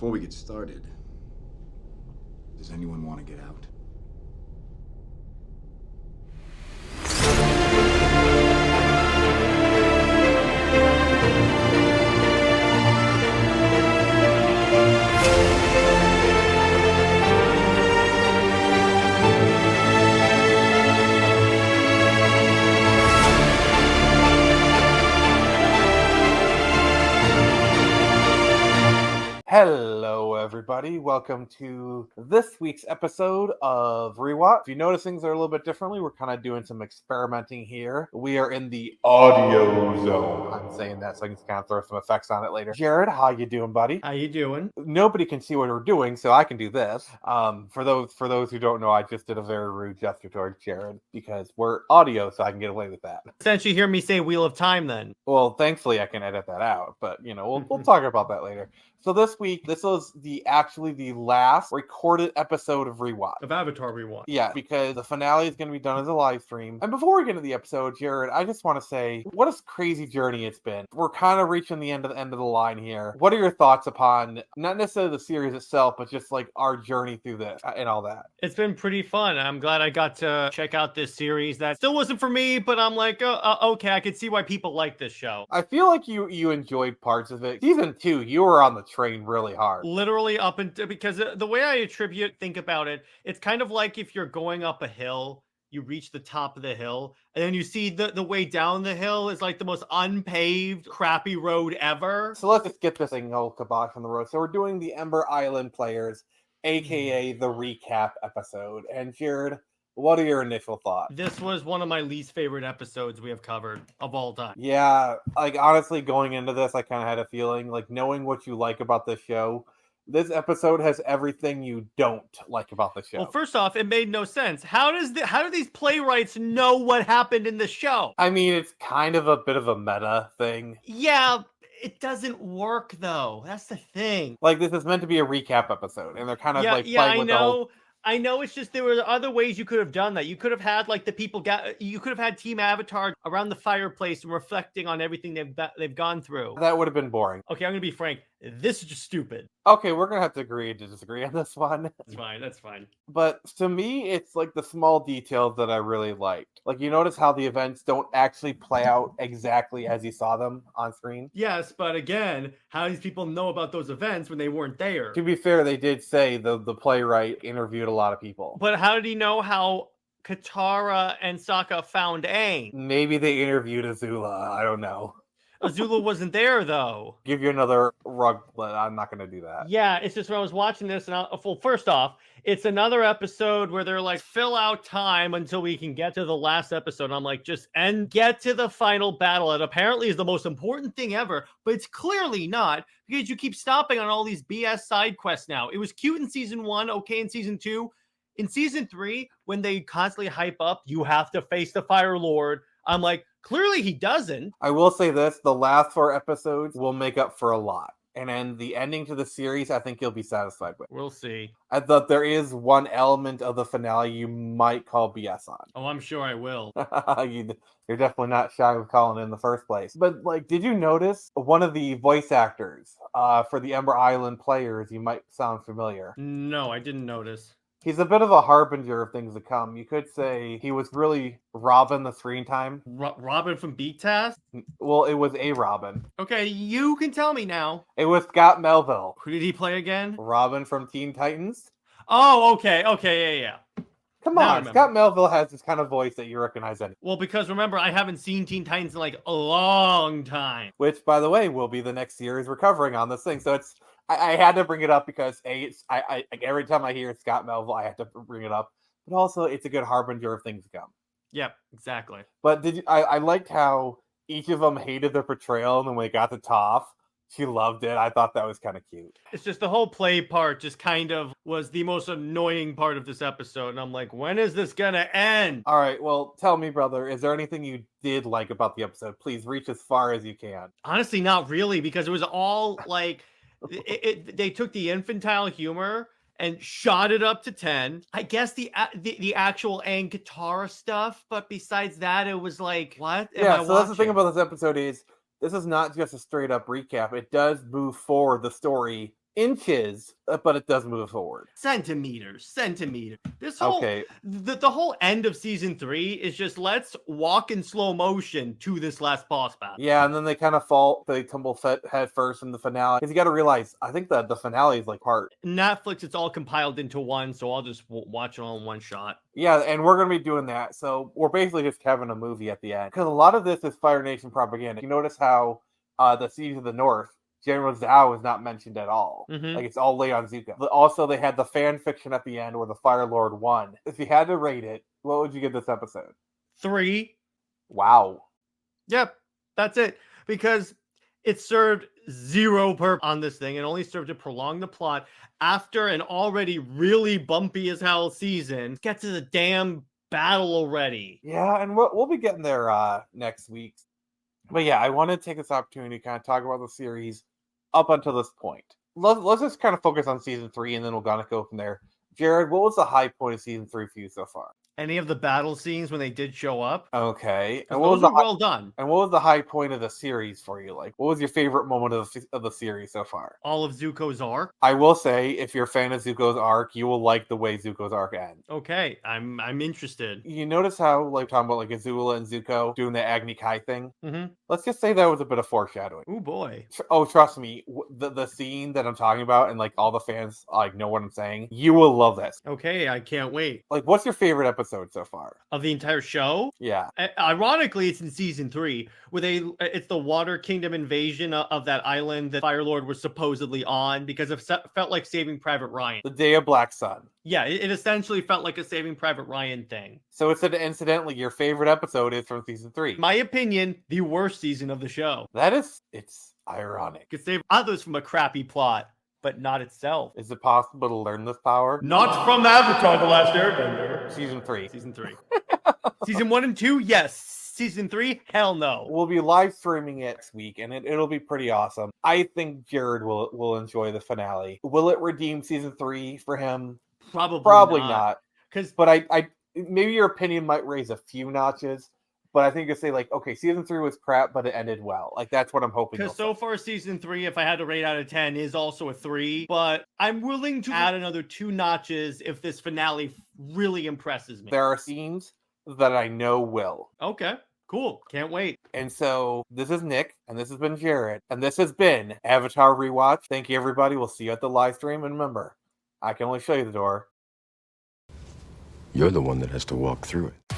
Before we get started, does anyone want to get out? Hello, everybody. Welcome to this week's episode of Rewatch. If you notice things are a little bit differently, we're kind of doing some experimenting here. We are in the audio zone. I'm saying that so I can kind of throw some effects on it later. Jared, how you doing, buddy? How you doing? Nobody can see what we're doing, so I can do this. For those who don't know, I just did a very rude gesture towards Jared because we're audio, so I can get away with that. Essentially, hear me say Wheel of Time then. Well, thankfully I can edit that out, but we'll talk about that later. So this week, this was actually the last recorded episode of Rewatch. Of Avatar Rewatch. Yeah, because the finale is going to be done as a live stream. And before we get into the episode, Jared, I just want to say, what a crazy journey it's been. We're kind of reaching the end of the line here. What are your thoughts upon, not necessarily the series itself, but just like our journey through this and all that? It's been pretty fun. I'm glad I got to check out this series. That still wasn't for me, but I'm like, okay, I could see why people like this show. I feel like you enjoyed parts of it. Season 2, you were on the train really hard. Literally up until, because the way I think about it, it's kind of like if you're going up a hill, you reach the top of the hill, and then you see the way down the hill is like the most unpaved, crappy road ever. So let's just get this thing all kibosh on the road. So we're doing the Ember Island Players, aka the recap episode. And Jared, what are your initial thoughts? This was one of my least favorite episodes we have covered of all time. Yeah, like honestly, going into this, I kind of had a feeling, like knowing what you like about the show, this episode has everything you don't like about the show. Well, first off, it made no sense. How do these playwrights know what happened in the show? I mean, it's kind of a bit of a meta thing. Yeah, it doesn't work though. That's the thing. Like, this is meant to be a recap episode, and they're kind of playing with the whole... I know, it's just there were other ways you could have done that. You could have had like you could have had Team Avatar around the fireplace and reflecting on everything they've gone through. That would have been boring. Okay, I'm gonna be frank. This is just stupid. Okay, we're gonna have to agree to disagree on this one. That's fine. But to me, it's like the small details that I really liked. Like, you notice how the events don't actually play out exactly as you saw them on screen? Yes, but again, how do these people know about those events when they weren't there? To be fair, they did say the playwright interviewed a lot of people. But how did he know how Katara and Sokka found Aang? Maybe they interviewed Azula. I don't know. Azula wasn't there, though. Give you another rug, but I'm not going to do that. Yeah, it's just when I was watching this, and first off, it's another episode where they're like, fill out time until we can get to the last episode. And I'm like, get to the final battle. It apparently is the most important thing ever, but it's clearly not, because you keep stopping on all these BS side quests now. It was cute in season 1, okay in season 2. In season 3, when they constantly hype up, you have to face the Fire Lord. I'm like, clearly he doesn't. I will say this, the last 4 episodes will make up for a lot. And then the ending to the series, I think you'll be satisfied with. We'll see. I thought there is one element of the finale you might call BS on. Oh, I'm sure I will. You're definitely not shy of calling it in the first place. But, like, did you notice one of the voice actors for the Ember Island Players? You might sound familiar. No, I didn't notice. He's a bit of a harbinger of things to come. You could say he was really Robin the screen time. Robin from Beat Task? Well, it was a Robin. Okay, you can tell me now. It was Scott Melville. Who did he play again? Robin from Teen Titans. Oh, okay, yeah. Come on, Scott Melville has this kind of voice that you recognize in. Well, because remember, I haven't seen Teen Titans in like a long time. Which, by the way, will be the next series we're covering on this thing. So I had to bring it up because I every time I hear Scott Melville, I have to bring it up. But also, it's a good harbinger of things to come. Yep, exactly. But I liked how each of them hated their portrayal, and then when they got to Toph, she loved it. I thought that was kind of cute. It's just the whole play part just kind of was the most annoying part of this episode. And I'm like, when is this going to end? All right, well, tell me, brother, is there anything you did like about the episode? Please reach as far as you can. Honestly, not really, because it was all like... they took the infantile humor and shot it up to 10. I guess the actual Aang Katara stuff, but besides that, it was like, what? Yeah, so that's the thing about this episode is this is not just a straight up recap. It does move forward the story inches, but it does move forward. Centimeters. This whole Okay. the whole end of season 3 is just let's walk in slow motion to this last boss battle. Yeah, and then they kind of they tumble head first in the finale. Because you got to realize, I think that the finale is like part. Netflix, it's all compiled into one, so I'll just watch it all in one shot. Yeah, and we're going to be doing that. So we're basically just having a movie at the end. Because a lot of this is Fire Nation propaganda. You notice how the Siege of the North, General Zhao is not mentioned at all. Mhm. Like, it's all laid on Zuko. But also, they had the fan fiction at the end where the Fire Lord won. If you had to rate it, what would you give this episode? 3. Wow. Yep, that's it. Because it served zero purpose on this thing. It only served to prolong the plot after an already really bumpy as hell season. Get to the damn battle already. Yeah, and we'll be getting there next week. But yeah, I want to take this opportunity to kind of talk about the series up until this point. Let's just kind of focus on season 3, and then we'll kind of go from there. Jared, what was the high point of season 3 for you so far? Any of the battle scenes when they did show up? Okay. And Those were well done. And what was the high point of the series for you? Like, what was your favorite moment of the series so far? All of Zuko's arc. I will say, if you're a fan of Zuko's arc, you will like the way Zuko's arc ends. Okay, I'm interested. You notice how, like, talking about like Azula and Zuko doing the Agni Kai thing? Mm-hmm. Let's just say that was a bit of foreshadowing. Oh boy. Oh, trust me, the scene that I'm talking about, and like all the fans like know what I'm saying. You will love this. Okay, I can't wait. Like, what's your favorite episode so far? Of the entire show? Yeah. Ironically, it's in season 3, where it's the Water Kingdom invasion of that island that Fire Lord was supposedly on, because it felt like Saving Private Ryan. The Day of Black Sun. Yeah, it essentially felt like a Saving Private Ryan thing. So it's incidentally your favorite episode is from season 3. My opinion, the worst season of the show. It's ironic. Could save others from a crappy plot, but not itself. Is it possible to learn this power? Not from Avatar: The Last Airbender. Season 3. Season 3. Season 1 and 2, yes. Season 3, hell no. We'll be live streaming it next week, and it'll be pretty awesome. I think Jared will enjoy the finale. Will it redeem season 3 for him? Probably not. Because, but I maybe your opinion might raise a few notches. But I think you'll say, like, okay, season 3 was crap, but it ended well. Like, that's what I'm hoping. Because so far, season 3, if I had to rate out of 10, is also a 3. But I'm willing to add another 2 notches if this finale really impresses me. There are scenes that I know will. Okay, cool. Can't wait. And so, this is Nick, and this has been Jared, and this has been Avatar Rewatch. Thank you, everybody. We'll see you at the live stream. And remember, I can only show you the door. You're the one that has to walk through it.